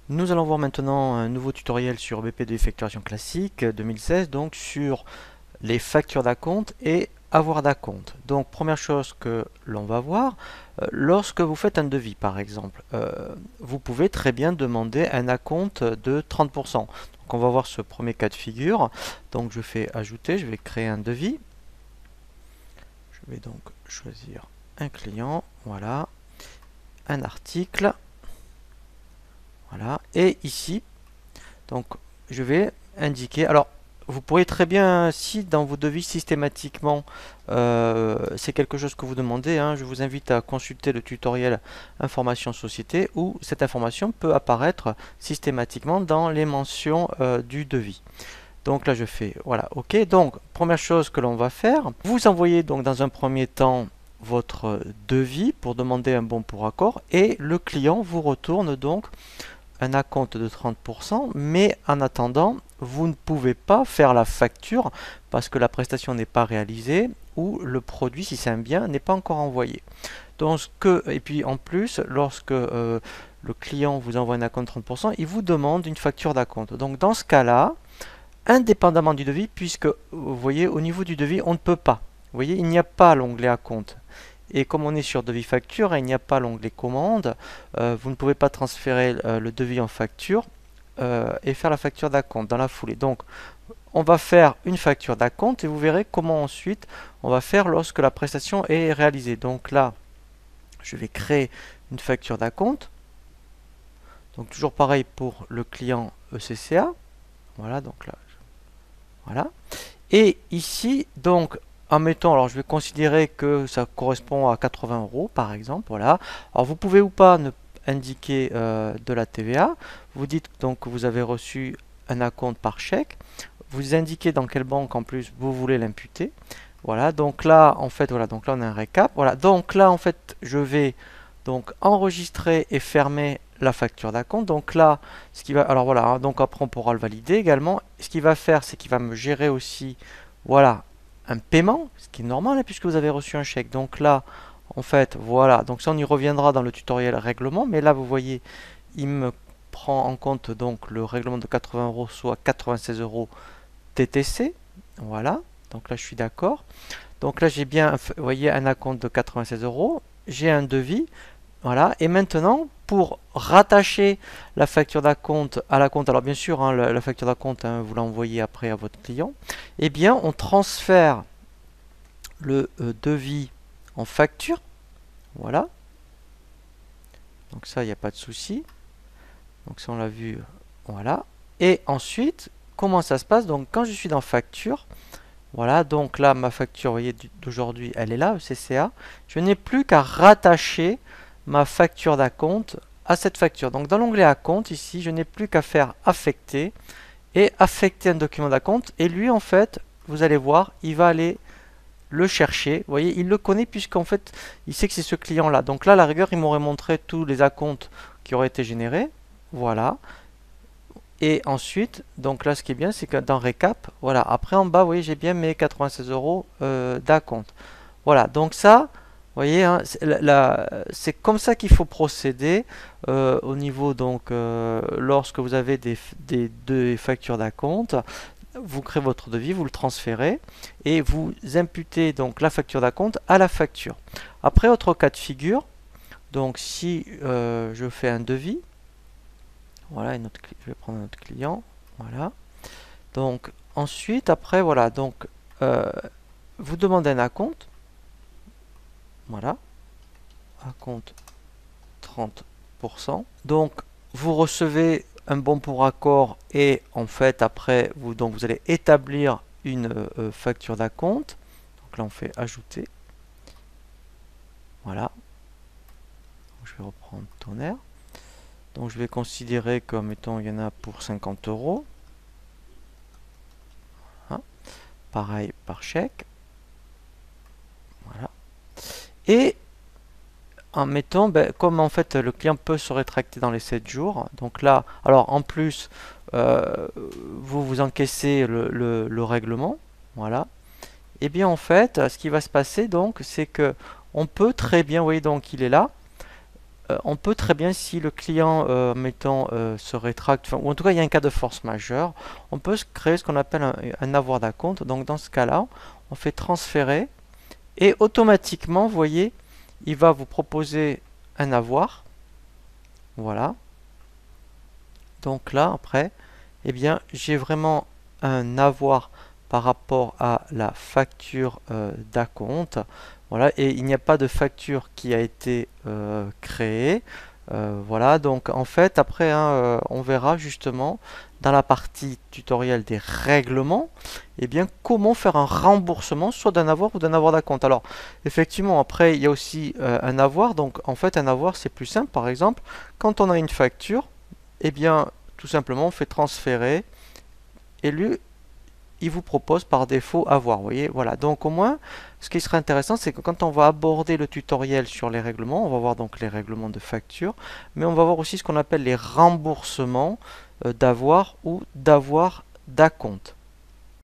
Nous allons voir maintenant un nouveau tutoriel sur BPD Facturation classique 2016, donc sur les factures d'acompte et avoir d'acompte. Donc première chose que l'on va voir, lorsque vous faites un devis par exemple, vous pouvez très bien demander un acompte de 30%. Donc on va voir ce premier cas de figure. Donc je fais ajouter, je vais créer un devis. Je vais donc choisir un client, voilà, un article, voilà, et ici, donc je vais indiquer, alors vous pourriez très bien, si dans vos devis systématiquement c'est quelque chose que vous demandez, hein, je vous invite à consulter le tutoriel information société où cette information peut apparaître systématiquement dans les mentions du devis. Donc là je fais voilà, ok. Donc première chose que l'on va faire, vous envoyez donc dans un premier temps votre devis pour demander un bon pour accord et le client vous retourne donc un acompte de 30%, mais en attendant, vous ne pouvez pas faire la facture parce que la prestation n'est pas réalisée ou le produit, si c'est un bien, n'est pas encore envoyé. Donc, et puis en plus, lorsque le client vous envoie un acompte de 30%, il vous demande une facture d'acompte. Donc dans ce cas-là, indépendamment du devis, puisque vous voyez, au niveau du devis, on ne peut pas. Vous voyez, il n'y a pas l'onglet acompte. Et comme on est sur devis facture, il n'y a pas l'onglet commande, vous ne pouvez pas transférer le devis en facture et faire la facture d'acompte dans la foulée. Donc, on va faire une facture d'acompte et vous verrez comment ensuite on va faire lorsque la prestation est réalisée. Donc là, je vais créer une facture d'acompte. Donc toujours pareil pour le client ECCA. Voilà, donc là, voilà. Et ici, donc, en mettant, alors je vais considérer que ça correspond à 80 euros par exemple, voilà. Alors vous pouvez ou pas ne indiquer de la TVA. Vous dites donc que vous avez reçu un acompte par chèque. Vous indiquez dans quelle banque en plus vous voulez l'imputer. Voilà, donc là, en fait, voilà, donc là on a un récap. Voilà, donc là, en fait, je vais donc enregistrer et fermer la facture d'acompte. Donc là, ce qui va, alors voilà, hein, donc après on pourra le valider également. Ce qu'il va faire, c'est qu'il va me gérer aussi, voilà, un paiement, ce qui est normal hein, puisque vous avez reçu un chèque. Donc là, en fait, voilà, donc ça on y reviendra dans le tutoriel règlement, mais là vous voyez, il me prend en compte donc le règlement de 80 euros, soit 96 euros TTC. Voilà, donc là je suis d'accord. Donc là j'ai bien, vous voyez, un acompte de 96 euros. J'ai un devis. Voilà, et maintenant, pour rattacher la facture d'acompte à la compte, alors bien sûr, hein, la facture d'acompte, hein, vous l'envoyez après à votre client, eh bien, on transfère le devis en facture. Voilà, donc ça, il n'y a pas de souci. Donc ça, on l'a vu, voilà. Et ensuite, comment ça se passe? Donc quand je suis dans facture, voilà, donc là, ma facture, vous voyez, d'aujourd'hui, elle est là, CCA. Je n'ai plus qu'à rattacher ma facture d'acompte à cette facture. Donc dans l'onglet acompte, ici, je n'ai plus qu'à faire affecter et affecter un document d'acompte. Et lui, en fait, vous allez voir, il va aller le chercher. Vous voyez, il le connaît puisqu'en fait, il sait que c'est ce client-là. Donc là, à la rigueur, il m'aurait montré tous les acomptes qui auraient été générés. Voilà. Et ensuite, donc là, ce qui est bien, c'est que dans Récap, voilà, après en bas, vous voyez, j'ai bien mes 96 euros d'acompte. Voilà, donc ça, vous voyez, hein, c'est comme ça qu'il faut procéder au niveau, donc, lorsque vous avez des factures d'acompte, vous créez votre devis, vous le transférez et vous imputez donc la facture d'acompte à la facture. Après, autre cas de figure, donc si je fais un devis, voilà, je vais prendre un autre client. Voilà. Donc, ensuite, après, voilà. Donc, euh, vous demandez un acompte. Voilà. Acompte 30%. Donc, vous recevez un bon pour accord et en fait, après, vous allez établir une facture d'acompte. Donc là, on fait ajouter. Voilà. Je vais reprendre tonnerre. Donc, je vais considérer comme étant, il y en a pour 50 euros. Hein. Pareil par chèque. Voilà. Et en mettant, ben, comme en fait le client peut se rétracter dans les 7 jours, donc là, alors en plus, vous encaissez le règlement, voilà. Et bien en fait, ce qui va se passer donc, c'est que on peut très bien, vous voyez donc il est là, on peut très bien, si le client, mettons, se rétracte, ou en tout cas il y a un cas de force majeure, on peut créer ce qu'on appelle un avoir d'acompte. Donc dans ce cas-là, on fait transférer et automatiquement, vous voyez, il va vous proposer un avoir. Voilà. Donc là, après, eh bien, j'ai vraiment un avoir par rapport à la facture d'acompte. Voilà, et il n'y a pas de facture qui a été créée. Voilà, donc en fait, après, hein, on verra justement dans la partie tutoriel des règlements, eh bien, comment faire un remboursement, soit d'un avoir ou d'un avoir d'acompte. Alors, effectivement, après, il y a aussi un avoir. Donc, en fait, un avoir, c'est plus simple. Par exemple, quand on a une facture, eh bien, tout simplement, on fait transférer et lui, il vous propose par défaut avoir. Vous voyez, voilà. Donc, au moins, ce qui serait intéressant, c'est que quand on va aborder le tutoriel sur les règlements, on va voir donc les règlements de facture, mais on va voir aussi ce qu'on appelle les remboursements d'avoir ou d'avoir d'acompte.